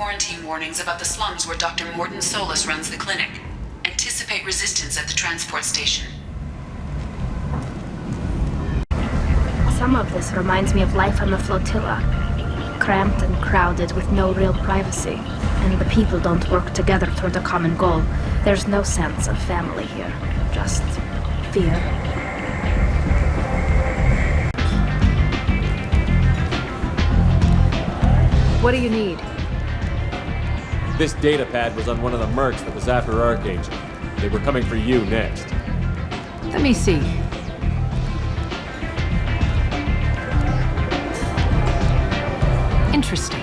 quarantine warnings about the slums where Dr. Morton Solus runs the clinic. Anticipate resistance at the transport station. Some of this reminds me of life on the flotilla. Cramped and crowded with no real privacy. And the people don't work together toward a common goal. There's no sense of family here. Just fear. What do you need? This data pad was on one of the mercs that was after Archangel. They were coming for you next. Let me see. Interesting.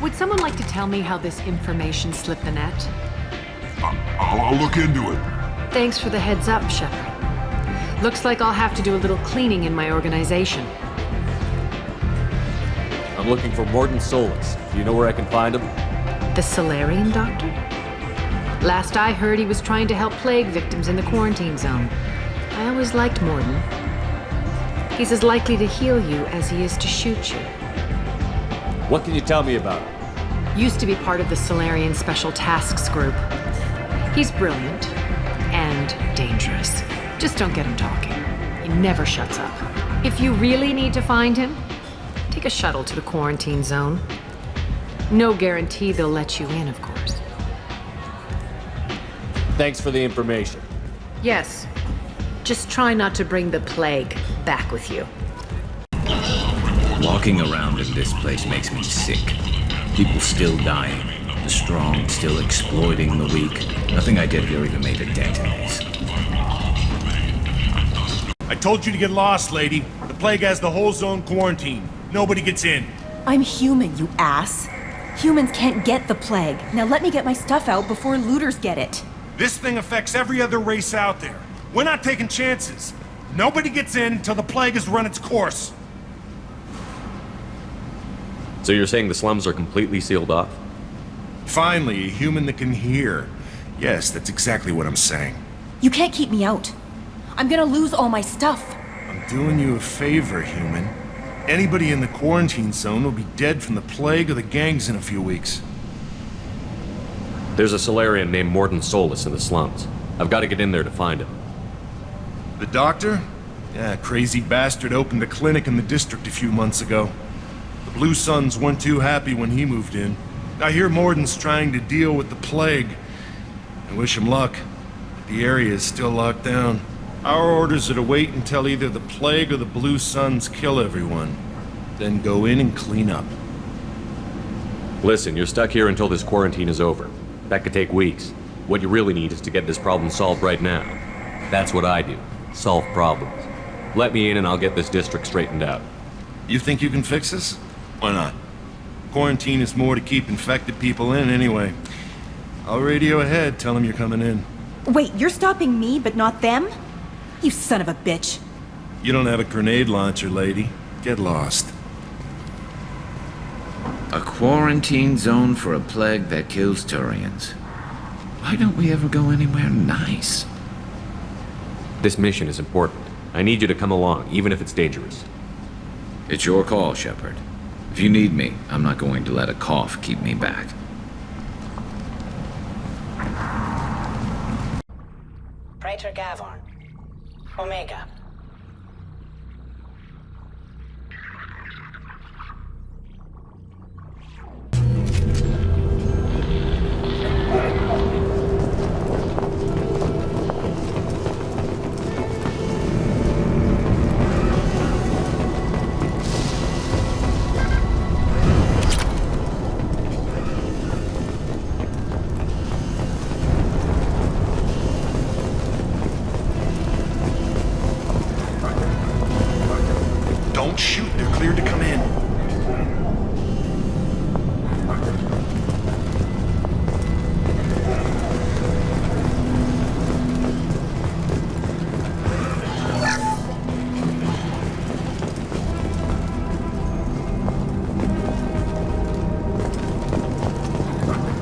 Would someone like to tell me how this information slipped the net? I'll look into it. Thanks for the heads up, Shepard. Looks like I'll have to do a little cleaning in my organization. I'm looking for Morton Solus. Do you know where I can find him? The Salarian doctor? Last I heard, he was trying to help plague victims in the quarantine zone. I always liked Morton. He's as likely to heal you as he is to shoot you. What can you tell me about him? Used to be part of the Salarian Special Tasks Group. He's brilliant and dangerous. Just don't get him talking. He never shuts up. If you really need to find him, take a shuttle to the quarantine zone. No guarantee they'll let you in, of course. Thanks for the information. Yes. Just try not to bring the plague back with you. Walking around in this place makes me sick. People still dying. The strong still exploiting the weak. Nothing I did here even made a dent in this. I told you to get lost, lady. The plague has the whole zone quarantined. Nobody gets in. I'm human, you ass. Humans can't get the plague. Now let me get my stuff out before looters get it. This thing affects every other race out there. We're not taking chances. Nobody gets in until the plague has run its course. So you're saying the slums are completely sealed off? Finally, a human that can hear. Yes, that's exactly what I'm saying. You can't keep me out. I'm gonna lose all my stuff. I'm doing you a favor, human. Anybody in the quarantine zone will be dead from the plague or the gangs in a few weeks. There's a Salarian named Morton Solus in the slums. I've got to get in there to find him. The doctor? Yeah, crazy bastard opened a clinic in the district a few months ago. The Blue Suns weren't too happy when he moved in. I hear Morton's trying to deal with the plague. I wish him luck, but the area is still locked down. Our orders are to wait until either the plague or the Blue Suns kill everyone, then go in and clean up. Listen, you're stuck here until this quarantine is over. That could take weeks. What you really need is to get this problem solved right now. That's what I do. Solve problems. Let me in and I'll get this district straightened out. You think you can fix this? Why not? Quarantine is more to keep infected people in anyway. I'll radio ahead, tell them you're coming in. Wait, you're stopping me, but not them? You son of a bitch. You don't have a grenade launcher, lady. Get lost. A quarantine zone for a plague that kills Turians. Why don't we ever go anywhere nice? This mission is important. I need you to come along, even if it's dangerous. It's your call, Shepard. If you need me, I'm not going to let a cough keep me back. Praetor Gavorn. Omega. Don't shoot, they're cleared to come in.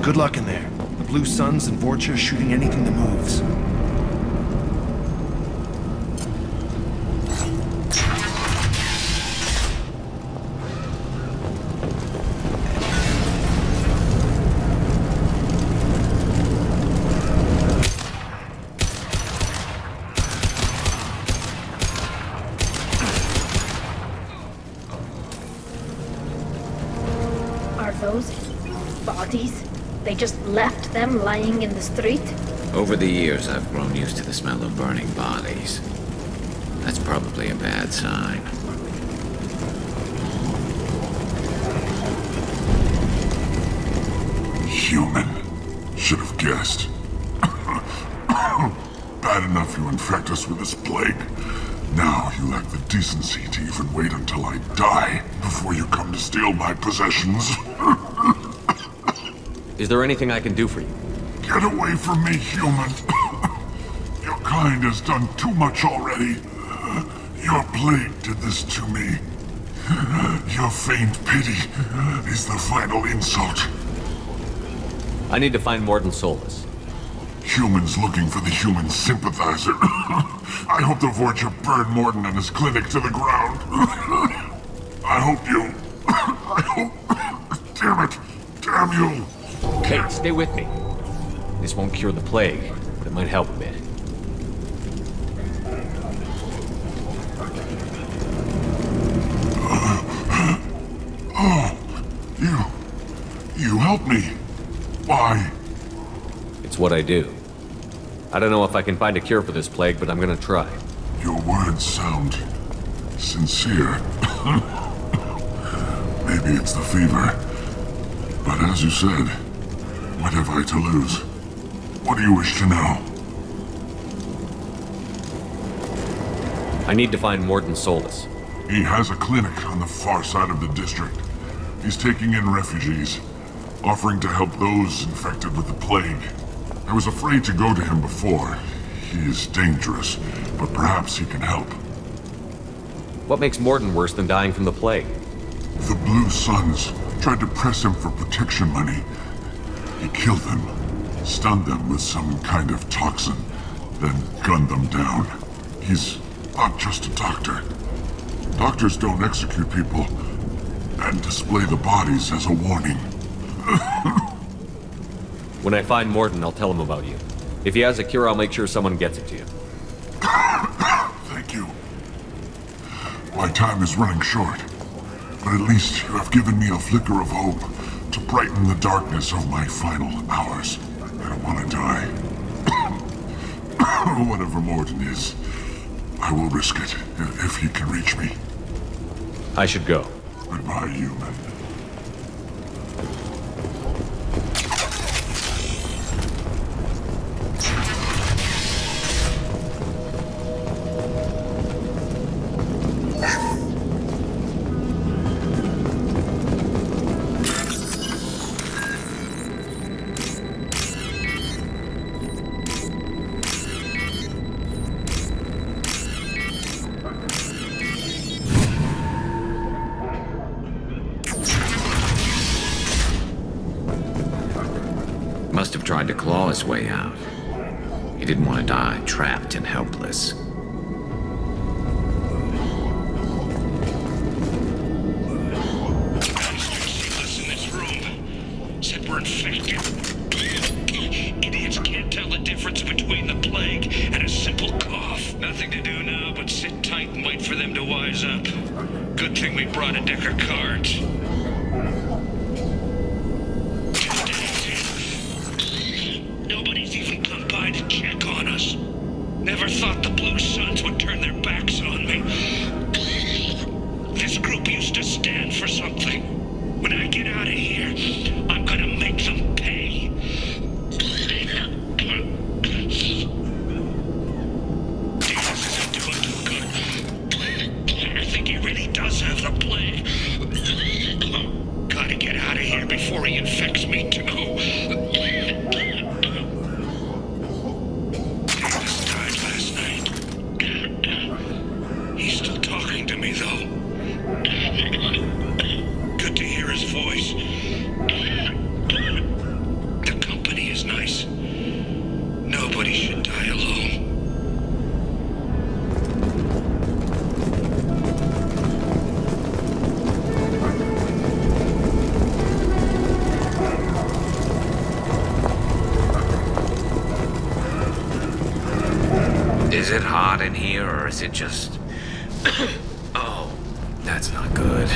Good luck in there. The Blue Suns and Vorcha are shooting anything that moves. Those bodies? They just left them lying in the street? Over the years, I've grown used to the smell of burning bodies. That's probably a bad sign. Human. Should have guessed. Bad enough you infect us with this plague. Now you lack the decency to even wait until I die before you come to steal my possessions. Is there anything I can do for you? Get away from me, human. Your kind has done too much already. Your plague did this to me. Your feigned pity is the final insult. I need to find Morden Solus. Humans looking for the human sympathizer. I hope the Vorcha burn Morden and his clinic to the ground. I hope you... I hope... Damn it! Damn you! Hey, stay with me. This won't cure the plague, but it might help a bit. You helped me. Why? It's what I do. I don't know if I can find a cure for this plague, but I'm gonna try. Your words sound sincere. Maybe it's the fever. But as you said, what have I to lose? What do you wish to know? I need to find Morden Solus. He has a clinic on the far side of the district. He's taking in refugees, offering to help those infected with the plague. I was afraid to go to him before. He is dangerous, but perhaps he can help. What makes Morden worse than dying from the plague? The Blue Suns tried to press him for protection money. He killed them, stunned them with some kind of toxin, then gunned them down. He's not just a doctor. Doctors don't execute people and display the bodies as a warning. When I find Morden, I'll tell him about you. If he has a cure, I'll make sure someone gets it to you. Thank you. My time is running short, but at least you have given me a flicker of hope to brighten the darkness of my final hours. I don't want to die. Whatever Morden is, I will risk it if he can reach me. I should go. Goodbye, human. Must have tried to claw his way out. He didn't want to die trapped and helpless. Us in this room. Said we're infected. Idiots can't tell the difference between the plague and a simple cough. Nothing to do now but sit tight and wait for them to wise up. Good thing we brought a deck of cards. Nobody's even come by to check on us. Never thought the Blue Suns would turn their backs on me. This group used to stand for something. When I get out of here, I'm gonna make them pay. This isn't doing too good. I think he really does have the plague. Gotta get out of here before he infects me too. He's still talking to me, though. Good to hear his voice. The company is nice. Nobody should die alone. Is it hot in here, or is it just... Oh, that's not good.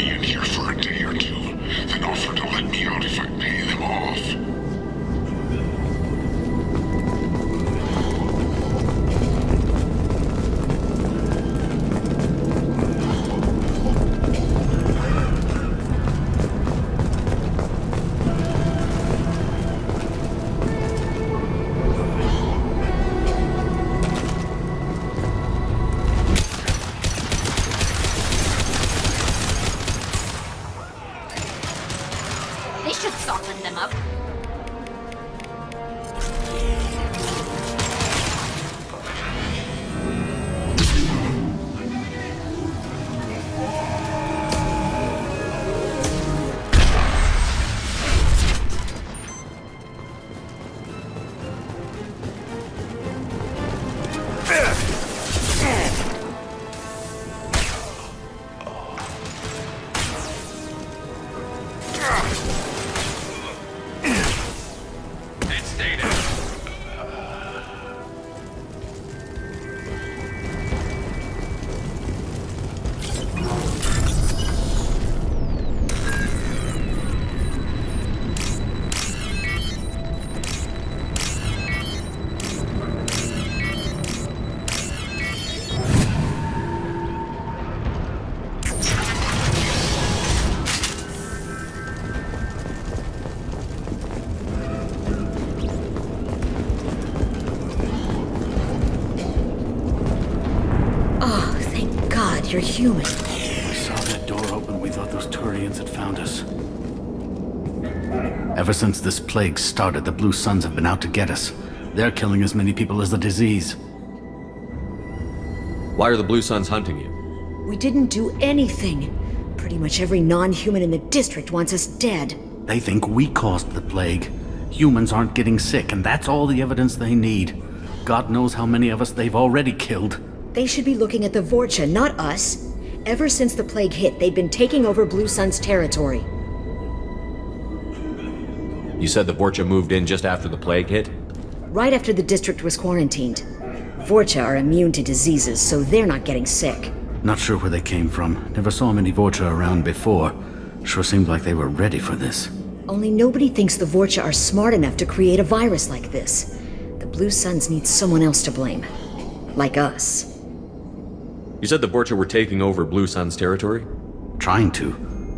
me in here for a day or two, then offer to let me out if I pay them off. They should soften them up. You're human. We saw that door open, we thought those Turians had found us. Ever since this plague started, the Blue Suns have been out to get us. They're killing as many people as the disease. Why are the Blue Suns hunting you? We didn't do anything. Pretty much every non-human in the district wants us dead. They think we caused the plague. Humans aren't getting sick, and that's all the evidence they need. God knows how many of us they've already killed. They should be looking at the Vorcha, not us. Ever since the plague hit, they've been taking over Blue Sun's territory. You said the Vorcha moved in just after the plague hit? Right after the district was quarantined. Vorcha are immune to diseases, so they're not getting sick. Not sure where they came from. Never saw many Vorcha around before. Sure seemed like they were ready for this. Only nobody thinks the Vorcha are smart enough to create a virus like this. The Blue Suns need someone else to blame. Like us. You said the Vorcha were taking over Blue Sun's territory? Trying to.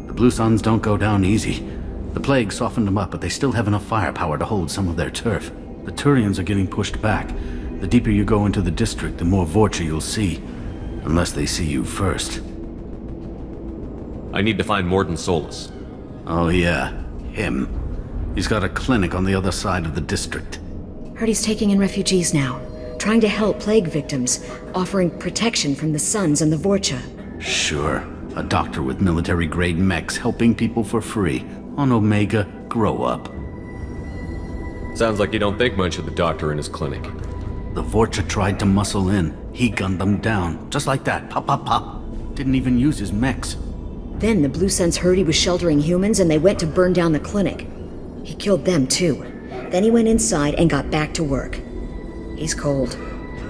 The Blue Suns don't go down easy. The plague softened them up, but they still have enough firepower to hold some of their turf. The Turians are getting pushed back. The deeper you go into the district, the more Vorcha you'll see. Unless they see you first. I need to find Morden Solus. Oh yeah, him. He's got a clinic on the other side of the district. Heard he's taking in refugees now. Trying to help plague victims, offering protection from the Suns and the Vorcha. Sure. A doctor with military-grade mechs helping people for free. On Omega, grow up. Sounds like you don't think much of the doctor in his clinic. The Vorcha tried to muscle in. He gunned them down. Just like that. Pop, pop, pop. Didn't even use his mechs. Then the Blue Suns heard he was sheltering humans and they went to burn down the clinic. He killed them too. Then he went inside and got back to work. He's cold.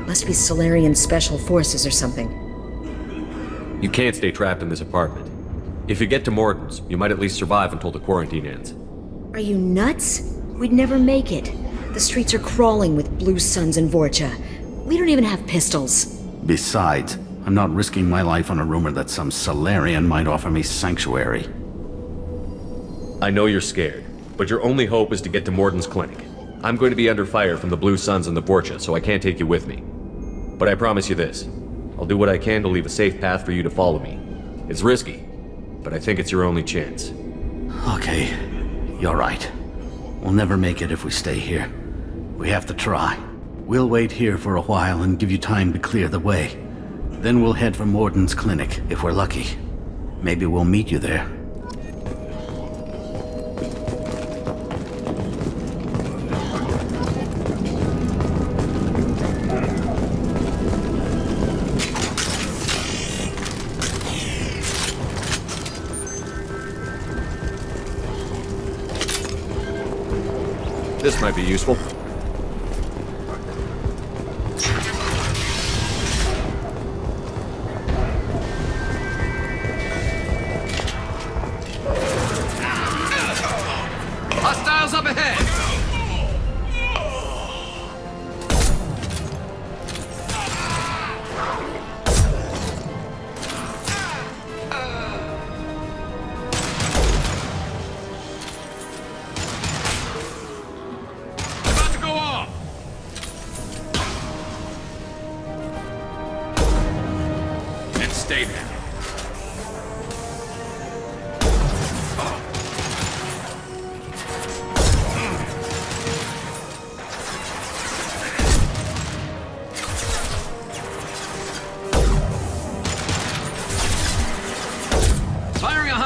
Must be Salarian Special Forces or something. You can't stay trapped in this apartment. If you get to Morden's, you might at least survive until the quarantine ends. Are you nuts? We'd never make it. The streets are crawling with Blue Suns and Vorcha. We don't even have pistols. Besides, I'm not risking my life on a rumor that some Salarian might offer me sanctuary. I know you're scared, but your only hope is to get to Morden's clinic. I'm going to be under fire from the Blue Suns and the Vorcha, so I can't take you with me. But I promise you this. I'll do what I can to leave a safe path for you to follow me. It's risky, but I think it's your only chance. Okay, you're right. We'll never make it if we stay here. We have to try. We'll wait here for a while and give you time to clear the way. Then we'll head for Morden's clinic, if we're lucky. Maybe we'll meet you there. This might be useful.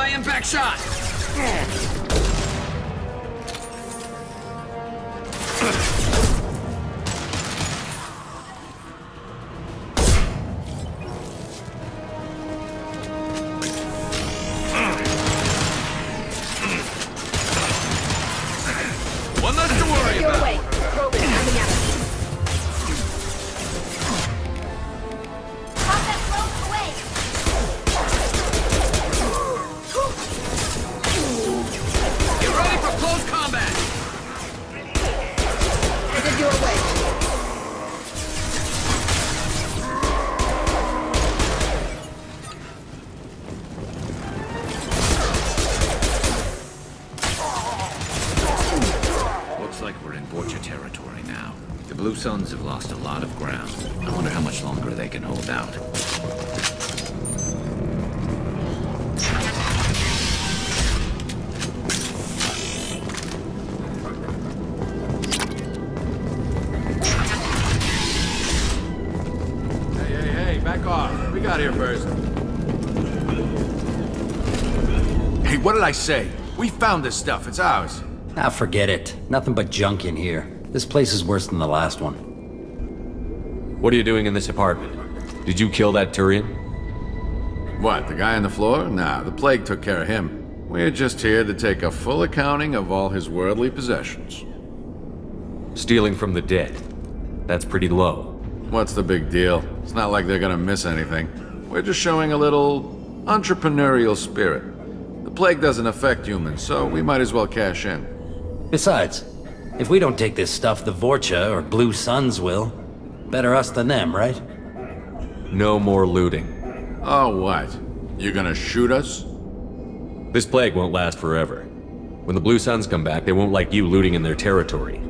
high impact shot! One less to worry about. Away. Probe is coming at us. Get ready for close combat! Headed your way. Looks like we're in Borgia territory now. The Blue Suns have lost a lot of ground. I wonder how much longer they can hold out. Hey, back off. We got here first. Hey, what did I say? We found this stuff. It's ours. Ah, forget it. Nothing but junk in here. This place is worse than the last one. What are you doing in this apartment? Did you kill that Turian? What, the guy on the floor? Nah, the plague took care of him. We're just here to take a full accounting of all his worldly possessions. Stealing from the dead. That's pretty low. What's the big deal? It's not like they're gonna miss anything. We're just showing a little entrepreneurial spirit. The plague doesn't affect humans, so we might as well cash in. Besides, if we don't take this stuff, the Vorcha or Blue Suns will. Better us than them, right? No more looting. Oh, what? You gonna shoot us? This plague won't last forever. When the Blue Suns come back, they won't like you looting in their territory.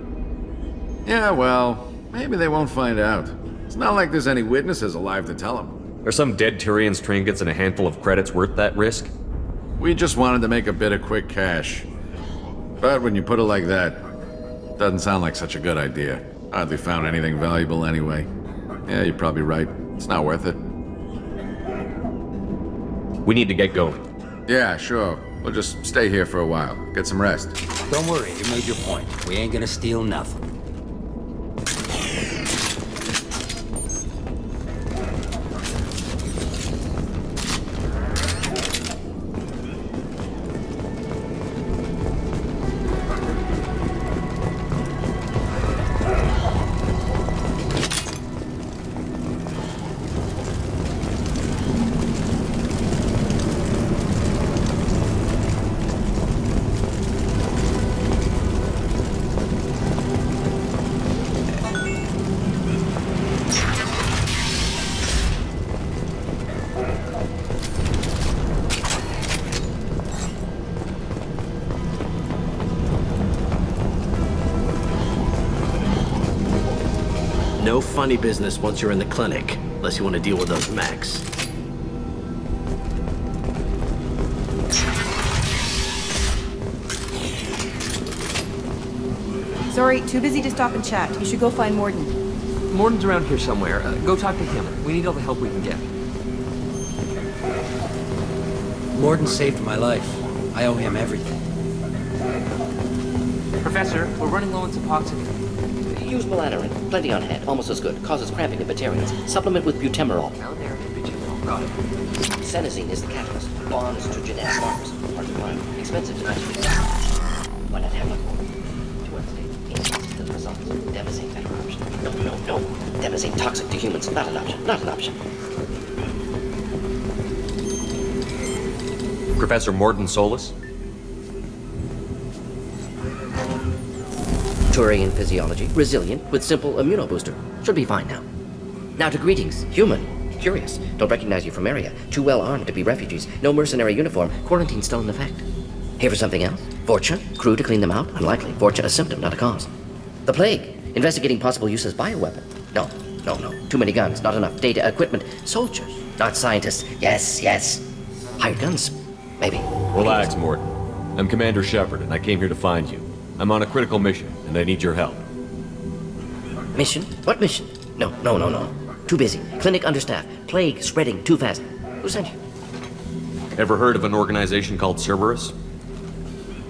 Yeah, well, maybe they won't find out. It's not like there's any witnesses alive to tell them. Are some dead Turian's trinkets and a handful of credits worth that risk? We just wanted to make a bit of quick cash. But when you put it like that, doesn't sound like such a good idea. Hardly found anything valuable anyway. Yeah, you're probably right. It's not worth it. We need to get going. Yeah, sure. We'll just stay here for a while. Get some rest. Don't worry, you made your point. We ain't gonna steal nothing. No funny business once you're in the clinic, unless you want to deal with those mechs. Sorry, too busy to stop and chat. You should go find Morden. Morden's around here somewhere. Go talk to him. We need all the help we can get. Morden saved my life. I owe him everything. Professor, we're running low on Suboxone. Use melanorin. Plenty on hand. Almost as good. Causes cramping in Batarians. Supplement with butemerol. Melanorin and butemerol. Got it. Senesine is the catalyst. Bonds to genetic markers. Hard to find. Expensive to measure. Why not have a the results? Devastating better option. No. Devastating toxic to humans. Not an option. Not an option. Professor Morden Solus? Turian physiology, resilient, with simple immunobooster. Should be fine now. Now to greetings, human. Curious. Don't recognize you from Aria. Too well armed to be refugees. No mercenary uniform. Quarantine still in effect. Here for something else? Vorcha? Crew to clean them out? Unlikely. Vorcha a symptom, not a cause. The plague. Investigating possible use as bioweapon. No. Too many guns, not enough data, equipment. Soldiers, not scientists. Yes. Hired guns, maybe. Relax, Morden. I'm Commander Shepard, and I came here to find you. I'm on a critical mission, and I need your help. Mission? What mission? No. Too busy. Clinic understaffed. Plague spreading too fast. Who sent you? Ever heard of an organization called Cerberus?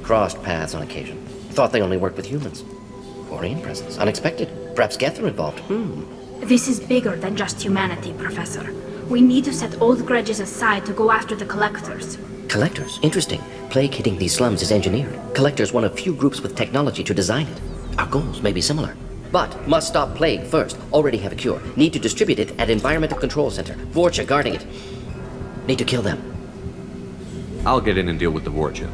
Crossed paths on occasion. Thought they only worked with humans. Quarian presence. Unexpected. Perhaps Gether involved. This is bigger than just humanity, Professor. We need to set old grudges aside to go after the Collectors. Collectors? Interesting. Plague hitting these slums is engineered. Collectors one of few groups with technology to design it. Our goals may be similar. But must stop plague first. Already have a cure. Need to distribute it at Environmental Control Center. Vorcha guarding it. Need to kill them. I'll get in and deal with the Vorcha.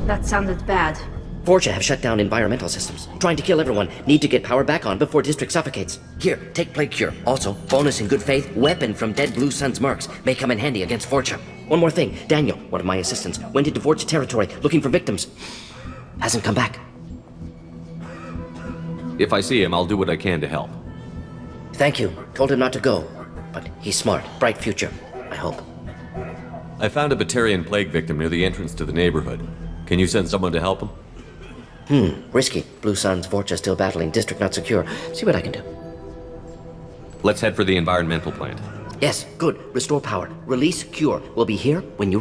That sounded bad. Vorcha have shut down environmental systems. Trying to kill everyone. Need to get power back on before district suffocates. Here, take plague cure. Also, bonus in good faith, weapon from dead Blue Sun's mercs. May come in handy against Vorcha. One more thing. Daniel, one of my assistants, went into Vorcha territory looking for victims. Hasn't come back. If I see him, I'll do what I can to help. Thank you. Told him not to go. But he's smart. Bright future. I hope. I found a Batarian plague victim near the entrance to the neighborhood. Can you send someone to help him? Risky. Blue Sun's Vorcha still battling. District not secure. See what I can do. Let's head for the environmental plant. Yes, good. Restore power. Release cure. We'll be here when you...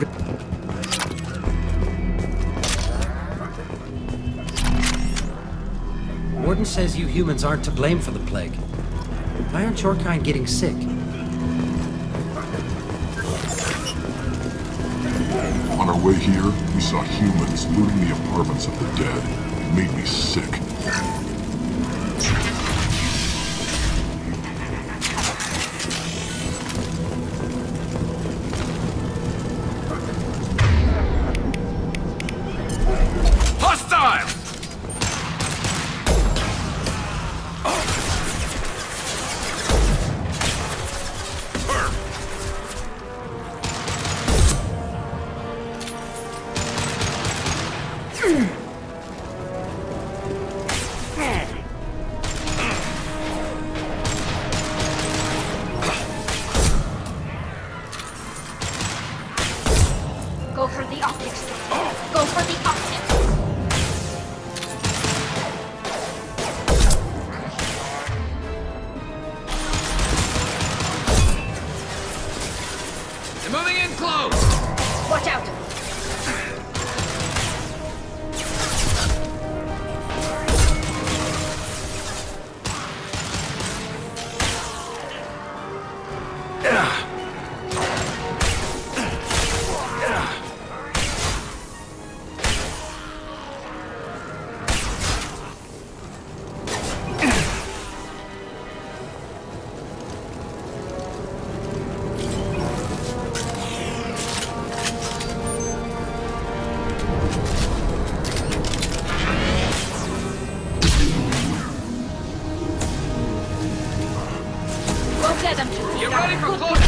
Warden says you humans aren't to blame for the plague. Why aren't your kind getting sick? On our way here, we saw humans looting the apartments of the dead. It made me sick. Hostile! Go for the optics. Go for the optics. They're moving in close! Watch out. Get ready for close!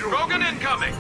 Rogan incoming!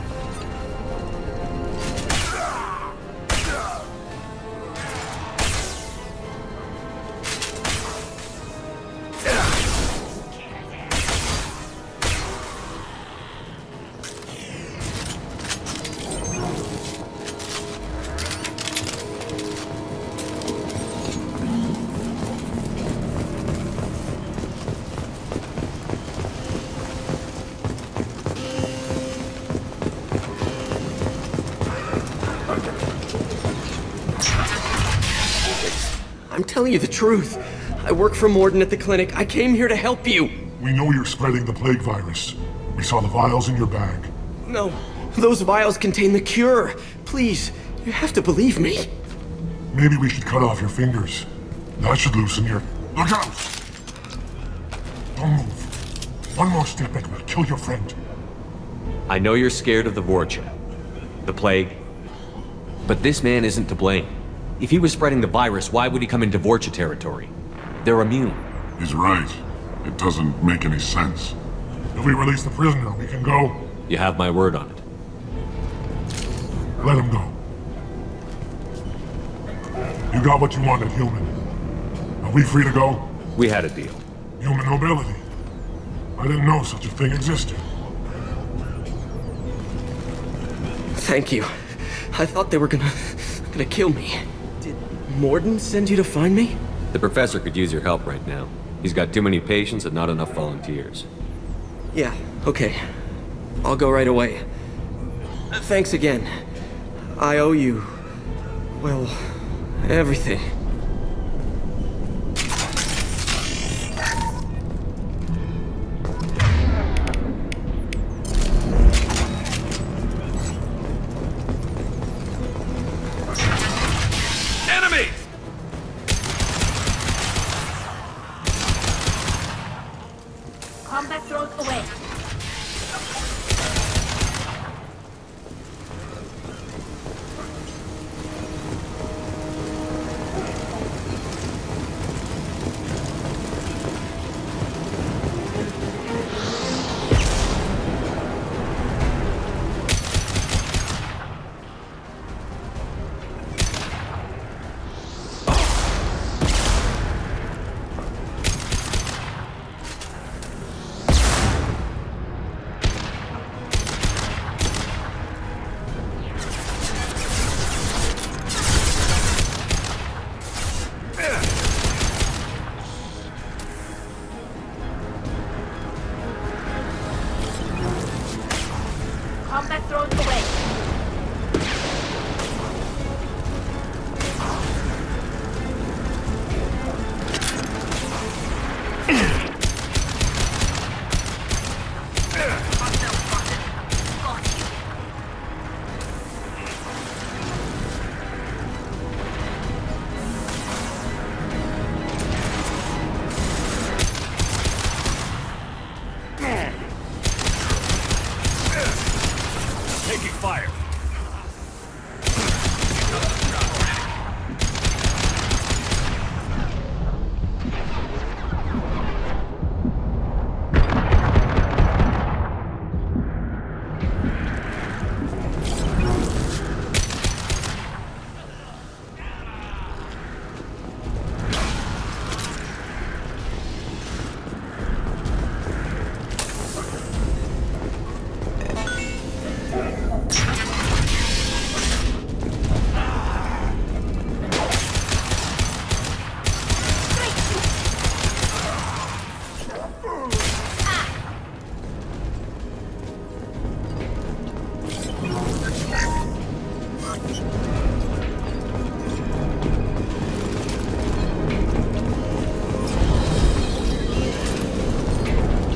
I'm telling you the truth. I work for Morden at the clinic. I came here to help you. We know you're spreading the plague virus. We saw the vials in your bag. No, those vials contain the cure. Please, you have to believe me. Maybe we should cut off your fingers. That should loosen your... Look out! Don't move. One more step and we'll kill your friend. I know you're scared of the Vorcha, the plague, but this man isn't to blame. If he was spreading the virus, why would he come into Vorcha territory? They're immune. He's right. It doesn't make any sense. If we release the prisoner, we can go. You have my word on it. Let him go. You got what you wanted, human. Are we free to go? We had a deal. Human nobility. I didn't know such a thing existed. Thank you. I thought they were gonna kill me. Did Morden send you to find me? The professor could use your help right now. He's got too many patients and not enough volunteers. Yeah, okay. I'll go right away. Thanks again. I owe you... well, everything. Combat drones away. Combat drones away. Taking fire.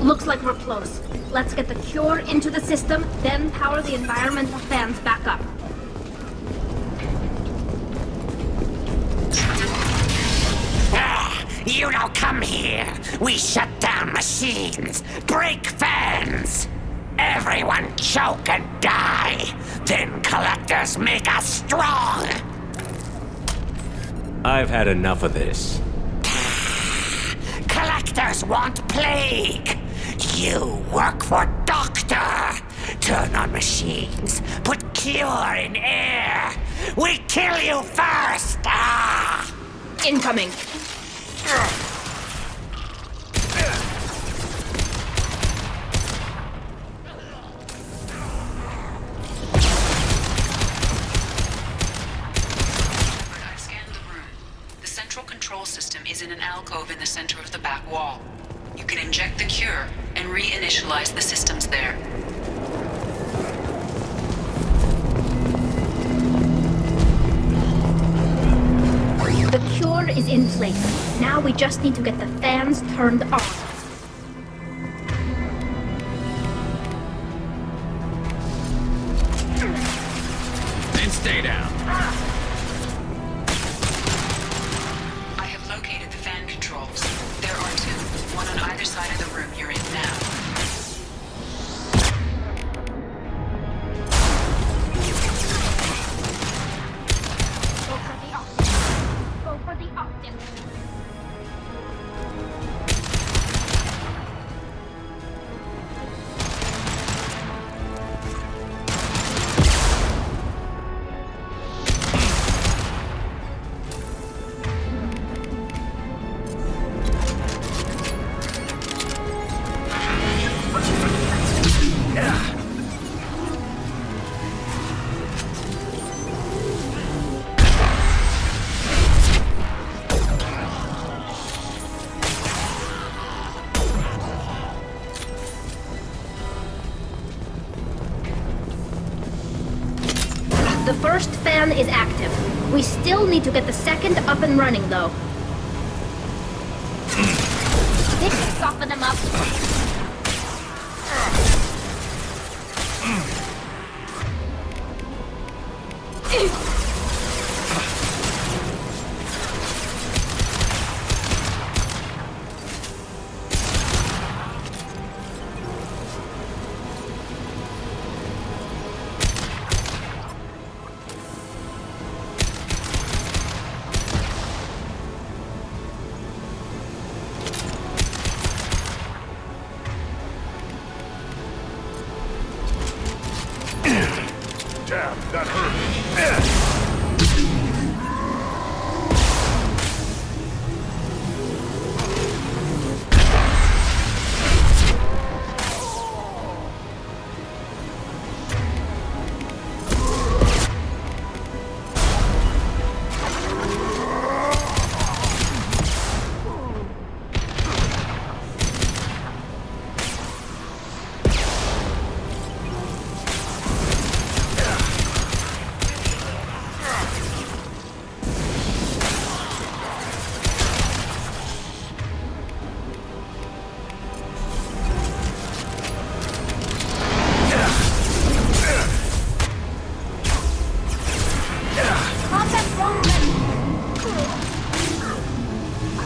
Looks like we're close. Let's get the cure into the system, then power the environmental fans back up. You don't come here. We shut down machines, break fans. Everyone choke and die. Then collectors make us strong. I've had enough of this. Collectors want plague. You work for Doctor. Turn on machines. Put cure in air. We kill you first. Incoming. I've scanned the room. The central control system is in an alcove in the center of the back wall. You can inject the cure and reinitialize the systems there. The cure is in place. Now we just need to get the fans turned on. Then stay down. I have located the fan controls. There are two, one on either side of the room you're in now. Go for the optic. first fan is active. We still need to get the second up and running, though. This should soften them up. Damn, that hurt.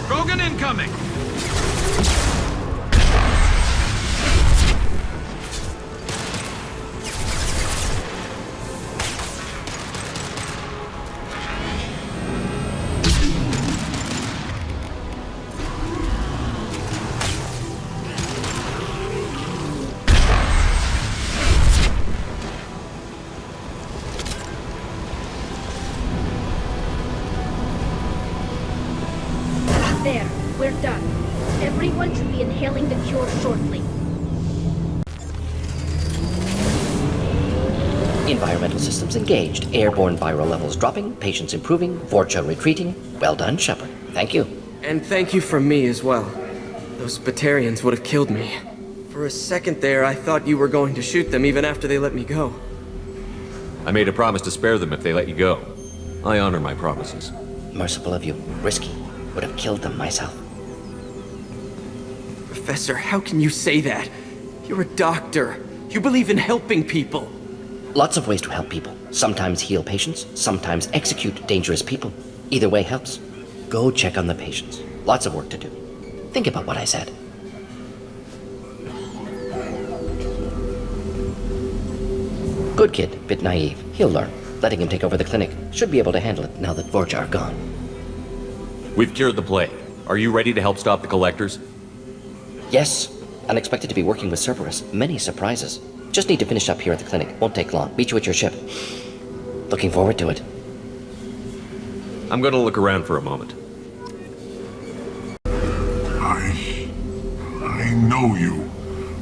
Rogan incoming! There, we're done. Everyone should be inhaling the cure shortly. Environmental systems engaged. Airborne viral levels dropping. Patients improving. Vorcha retreating. Well done, Shepard. Thank you. And thank you from me as well. Those Batarians would have killed me. For a second there, I thought you were going to shoot them even after they let me go. I made a promise to spare them if they let you go. I honor my promises. Merciful of you. Risky. Would have killed them myself. Professor, how can you say that? You're a doctor. You believe in helping people. Lots of ways to help people. Sometimes heal patients, sometimes execute dangerous people. Either way helps. Go check on the patients. Lots of work to do. Think about what I said. Good kid, bit naive. He'll learn. Letting him take over the clinic. Should be able to handle it now that Vorcha are gone. We've cured the plague. Are you ready to help stop the collectors? Yes. Unexpected to be working with Cerberus. Many surprises. Just need to finish up here at the clinic. Won't take long. Meet you at your ship. Looking forward to it. I'm gonna look around for a moment. I know you.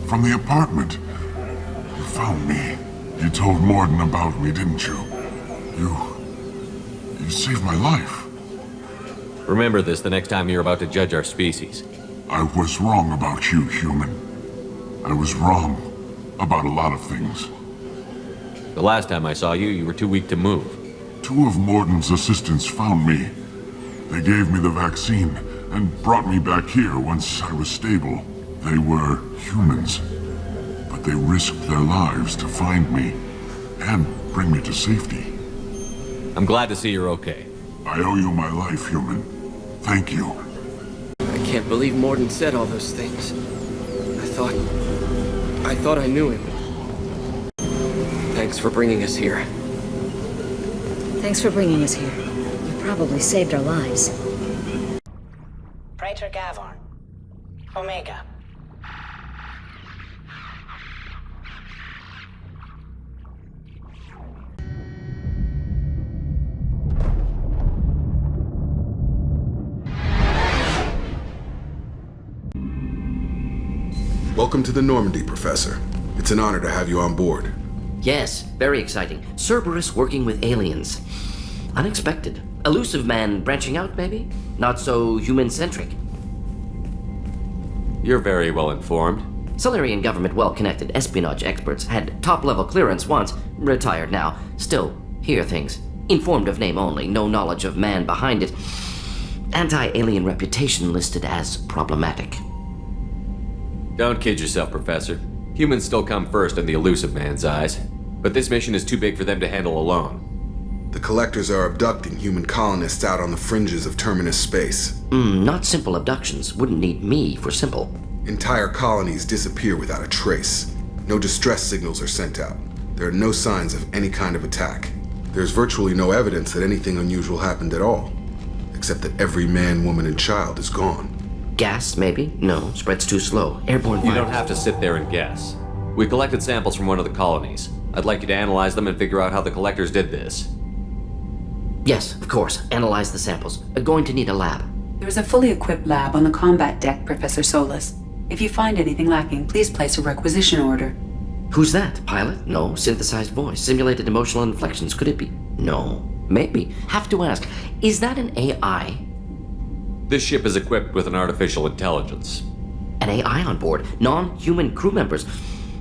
From the apartment. You found me. You told Morden about me, didn't you? You saved my life. Remember this the next time you're about to judge our species. I was wrong about you, human. I was wrong about a lot of things. The last time I saw you, you were too weak to move. 2 of Morden's assistants found me. They gave me the vaccine and brought me back here once I was stable. They were humans, but they risked their lives to find me and bring me to safety. I'm glad to see you're okay. I owe you my life, human. Thank you. I can't believe Morden said all those things. I thought I knew him. Thanks for bringing us here. Thanks for bringing us here. You probably saved our lives. Praetor Gavorn. Omega. Welcome to the Normandy, Professor. It's an honor to have you on board. Yes, very exciting. Cerberus working with aliens. Unexpected. Elusive man branching out, maybe? Not so human-centric. You're very well informed. Salarian government well-connected espionage experts had top-level clearance once, retired now. Still, hear things. Informed of name only, no knowledge of man behind it. Anti-alien reputation listed as problematic. Don't kid yourself, Professor. Humans still come first in the elusive man's eyes. But this mission is too big for them to handle alone. The Collectors are abducting human colonists out on the fringes of Terminus space. Not simple abductions. Wouldn't need me for simple. Entire colonies disappear without a trace. No distress signals are sent out. There are no signs of any kind of attack. There's virtually no evidence that anything unusual happened at all, except that every man, woman, and child is gone. Gas, maybe? No, spreads too slow. Airborne You virus. don't have to sit there and guess. We collected samples from one of the colonies. I'd like you to analyze them and figure out how the Collectors did this. Yes, of course. Analyze the samples. Going to need a lab. There is a fully equipped lab on the combat deck, Professor Solis. If you find anything lacking, please place a requisition order. Who's that? Pilot? No. Synthesized voice. Simulated emotional inflections. Could it be? No. Maybe. Have to ask. Is that an AI? This ship is equipped with an artificial intelligence. An AI on board? Non-human crew members?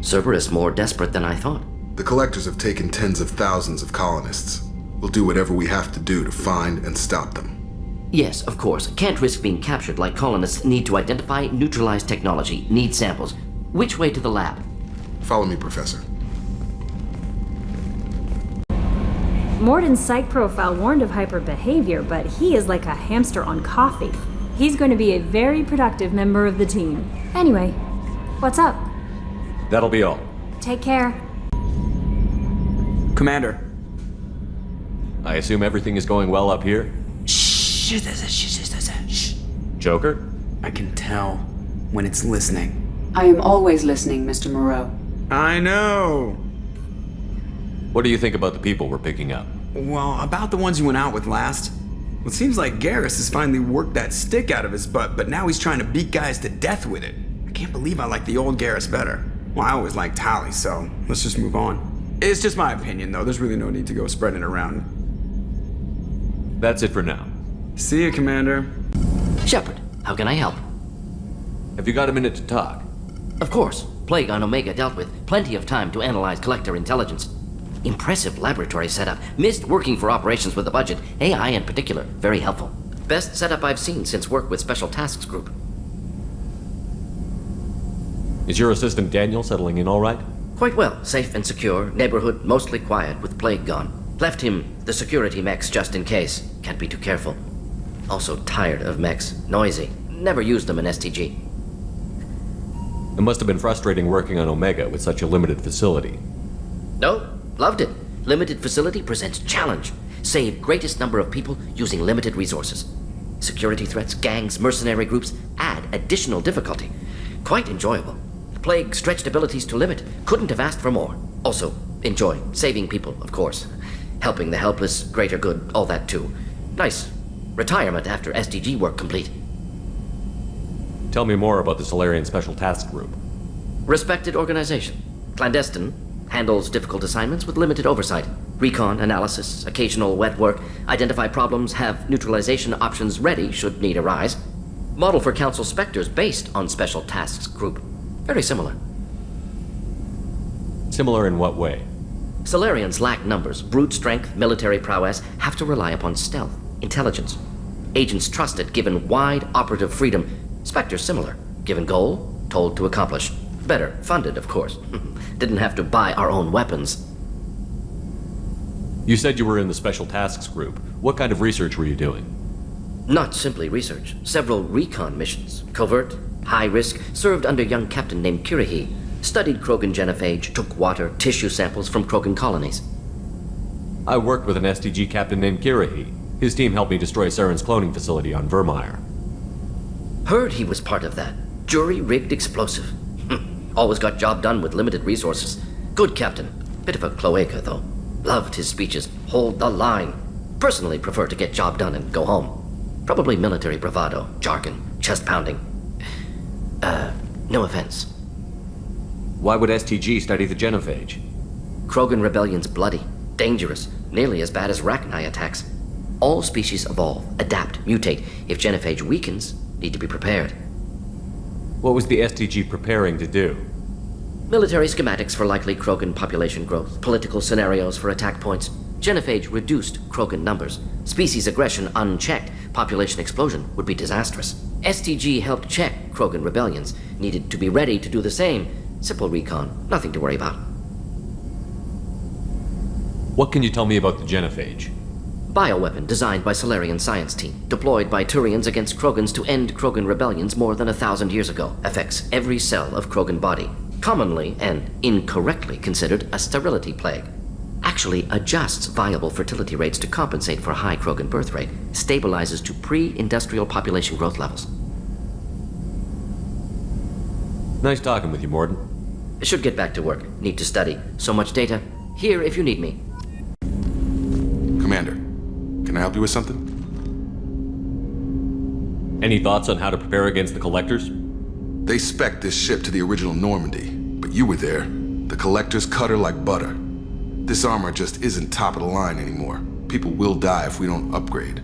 Cerberus more desperate than I thought. The Collectors have taken tens of thousands of colonists. We'll do whatever we have to do to find and stop them. Yes, of course. Can't risk being captured like colonists need to identify, neutralize technology, need samples. Which way to the lab? Follow me, Professor. Morden's psych profile warned of hyper behavior, but he is like a hamster on coffee. He's going to be a very productive member of the team. Anyway, what's up? That'll be all. Take care. Commander. I assume everything is going well up here? Joker? I can tell when it's listening. I am always listening, Mr. Moreau. I know. What do you think about the people we're picking up? Well, about the ones you went out with last. Well, it seems like Garrus has finally worked that stick out of his butt, but now he's trying to beat guys to death with it. I can't believe I like the old Garrus better. Well, I always liked Tali, so let's just move on. It's just my opinion, though. There's really no need to go spreading it around. That's it for now. See you, Commander. Shepard, how can I help? Have you got a minute to talk? Of course. Plague on Omega dealt with. Plenty of time to analyze Collector intelligence. Impressive laboratory setup. Missed working for operations with a budget. AI in particular. Very helpful. Best setup I've seen since work with Special Tasks Group. Is your assistant Daniel settling in all right? Quite well. Safe and secure. Neighborhood mostly quiet with Plague gone. Left him the security mechs just in case. Can't be too careful. Also tired of mechs. Noisy. Never used them in STG. It must have been frustrating working on Omega with such a limited facility. No, loved it. Limited facility presents challenge. Save greatest number of people using limited resources. Security threats, gangs, mercenary groups add additional difficulty. Quite enjoyable. Plague stretched abilities to limit. Couldn't have asked for more. Also, enjoy. Saving people, of course. Helping the helpless, greater good, all that too. Nice. Retirement after SDG work complete. Tell me more about the Salarian Special Task Group. Respected organization. Clandestine. Handles difficult assignments with limited oversight. Recon, analysis, occasional wet work. Identify problems, have neutralization options ready should need arise. Model for Council Spectres based on Special Tasks Group. Very similar. Similar in what way? Salarians lack numbers, brute strength, military prowess, have to rely upon stealth, intelligence. Agents trusted, given wide operative freedom. Spectres similar, given goal, told to accomplish. Better, funded, of course. Didn't have to buy our own weapons. You said you were in the Special Tasks Group. What kind of research were you doing? Not simply research. Several recon missions. Covert, high risk, served under young captain named Kirihi. Studied Krogan genophage, took water, tissue samples from Krogan colonies. I worked with an STG captain named Kirihi. His team helped me destroy Saren's cloning facility on Vermeer. Heard he was part of that. Jury-rigged explosive. Always got job done with limited resources. Good captain. Bit of a cloaca, though. Loved his speeches. Hold the line. Personally prefer to get job done and go home. Probably military bravado, jargon, chest pounding. No offense. Why would STG study the genophage? Krogan rebellion's bloody, dangerous, nearly as bad as Rachni attacks. All species evolve, adapt, mutate. If genophage weakens, need to be prepared. What was the STG preparing to do? Military schematics for likely Krogan population growth, political scenarios for attack points. Genophage reduced Krogan numbers. Species aggression unchecked, population explosion would be disastrous. STG helped check Krogan rebellions. Needed to be ready to do the same. Simple recon, nothing to worry about. What can you tell me about the Genophage? Bioweapon designed by Salarian science team, deployed by Turians against Krogans to end Krogan rebellions more than 1,000 years ago. Affects every cell of Krogan body. Commonly and incorrectly considered a sterility plague. Actually adjusts viable fertility rates to compensate for a high Krogan birth rate. Stabilizes to pre-industrial population growth levels. Nice talking with you, Morden. Should get back to work. Need to study. So much data. Here if you need me. Commander, can I help you with something? Any thoughts on how to prepare against the Collectors? They spec'd this ship to the original Normandy, but you were there. The Collectors cut her like butter. This armor just isn't top of the line anymore. People will die if we don't upgrade.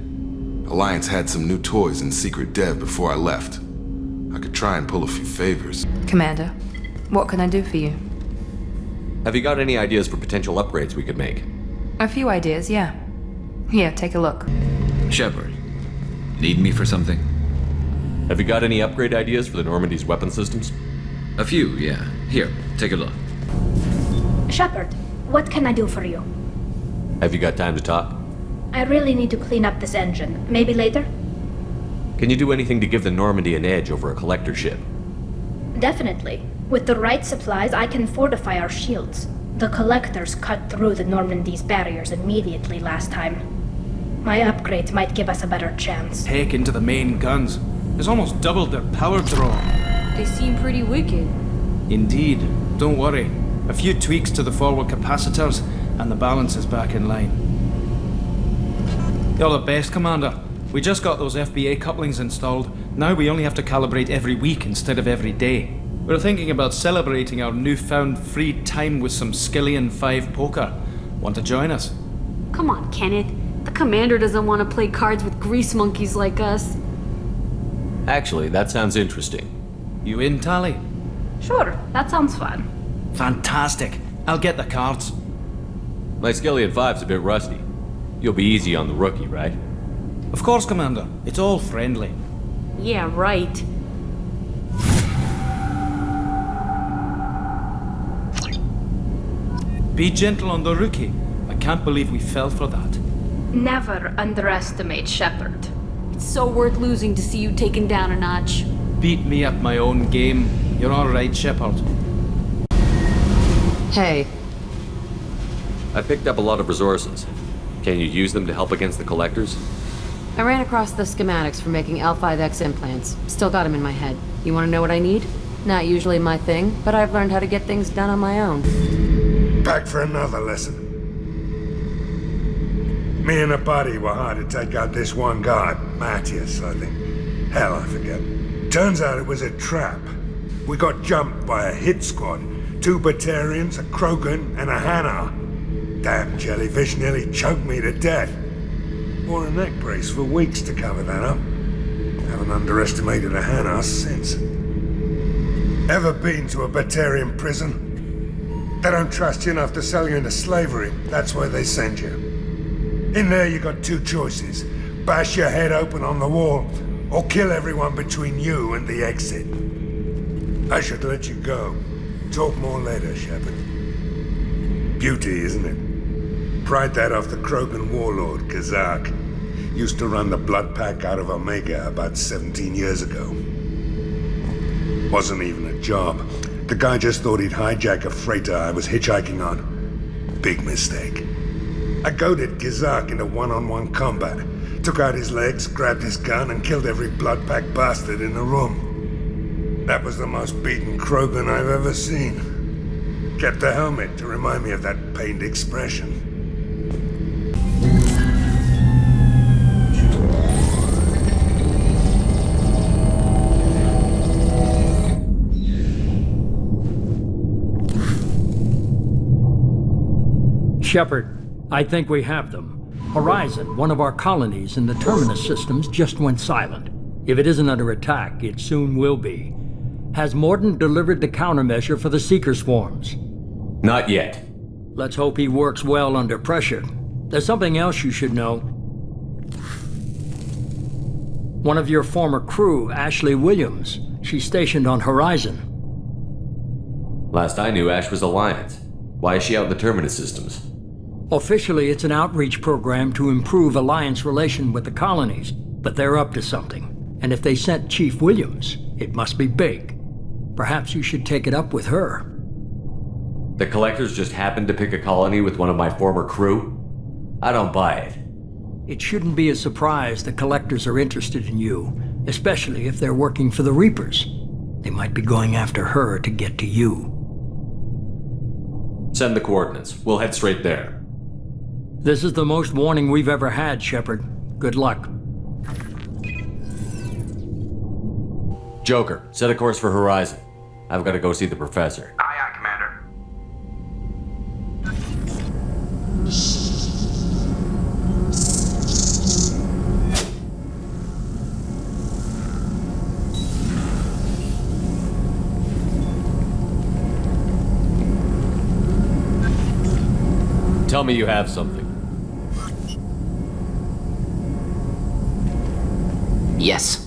Alliance had some new toys in secret dev before I left. I could try and pull a few favors. Commander, what can I do for you? Have you got any ideas for potential upgrades we could make? A few ideas, yeah. Here, take a look. Shepard, need me for something? Have you got any upgrade ideas for the Normandy's weapon systems? A few, yeah. Here, take a look. Shepard, what can I do for you? Have you got time to talk? I really need to clean up this engine. Maybe later? Can you do anything to give the Normandy an edge over a Collector ship? Definitely. With the right supplies, I can fortify our shields. The Collectors cut through the Normandy's barriers immediately last time. My upgrades might give us a better chance. Take into the main guns. It's almost doubled their power draw. They seem pretty wicked. Indeed. Don't worry. A few tweaks to the forward capacitors, and the balance is back in line. You're the best, Commander. We just got those FBA couplings installed. Now we only have to calibrate every week instead of every day. We're thinking about celebrating our newfound free time with some Skillian 5 poker. Want to join us? Come on, Kenneth. The Commander doesn't want to play cards with grease monkeys like us. Actually, that sounds interesting. You in, Tali? Sure, that sounds fun. Fantastic. I'll get the cards. My Skillian 5's a bit rusty. You'll be easy on the rookie, right? Of course, Commander. It's all friendly. Yeah, right. Be gentle on the rookie. I can't believe we fell for that. Never underestimate Shepard. It's so worth losing to see you taken down a notch. Beat me at my own game. You're all right, Shepard. Hey. I picked up a lot of resources. Can you use them to help against the Collectors? I ran across the schematics for making L5X implants. Still got them in my head. You want to know what I need? Not usually my thing, but I've learned how to get things done on my own. Back for another lesson. Me and a buddy were hired to take out this one guy, Matthias, I think. Hell, I forget. Turns out it was a trap. We got jumped by a hit squad. 2 Batarians, a Krogan, and a Hanar. Damn jellyfish nearly choked me to death. Wore a neck brace for weeks to cover that up. Haven't underestimated a Hanar since. Ever been to a Batarian prison? They don't trust you enough to sell you into slavery. That's where they send you. In there you got 2 choices. Bash your head open on the wall, or kill everyone between you and the exit. I should let you go. Talk more later, Shepard. Beauty, isn't it? Pried that off the Krogan warlord, Kazak. Used to run the blood pack out of Omega about 17 years ago. Wasn't even a job. The guy just thought he'd hijack a freighter I was hitchhiking on. Big mistake. I goaded Kazak into one-on-one combat. Took out his legs, grabbed his gun, and killed every blood pack bastard in the room. That was the most beaten Krogan I've ever seen. Kept the helmet to remind me of that pained expression. Shepard, I think we have them. Horizon, one of our colonies in the Terminus systems, just went silent. If it isn't under attack, it soon will be. Has Morden delivered the countermeasure for the Seeker swarms? Not yet. Let's hope he works well under pressure. There's something else you should know. One of your former crew, Ashley Williams, she's stationed on Horizon. Last I knew, Ash was Alliance. Why is she out in the Terminus systems? Officially, it's an outreach program to improve Alliance relation with the colonies, but they're up to something. And if they sent Chief Williams, it must be big. Perhaps you should take it up with her. The Collectors just happened to pick a colony with one of my former crew? I don't buy it. It shouldn't be a surprise the Collectors are interested in you, especially if they're working for the Reapers. They might be going after her to get to you. Send the coordinates. We'll head straight there. This is the most warning we've ever had, Shepard. Good luck. Joker, set a course for Horizon. I've got to go see the Professor. Aye, aye, Commander. Tell me you have something. Yes.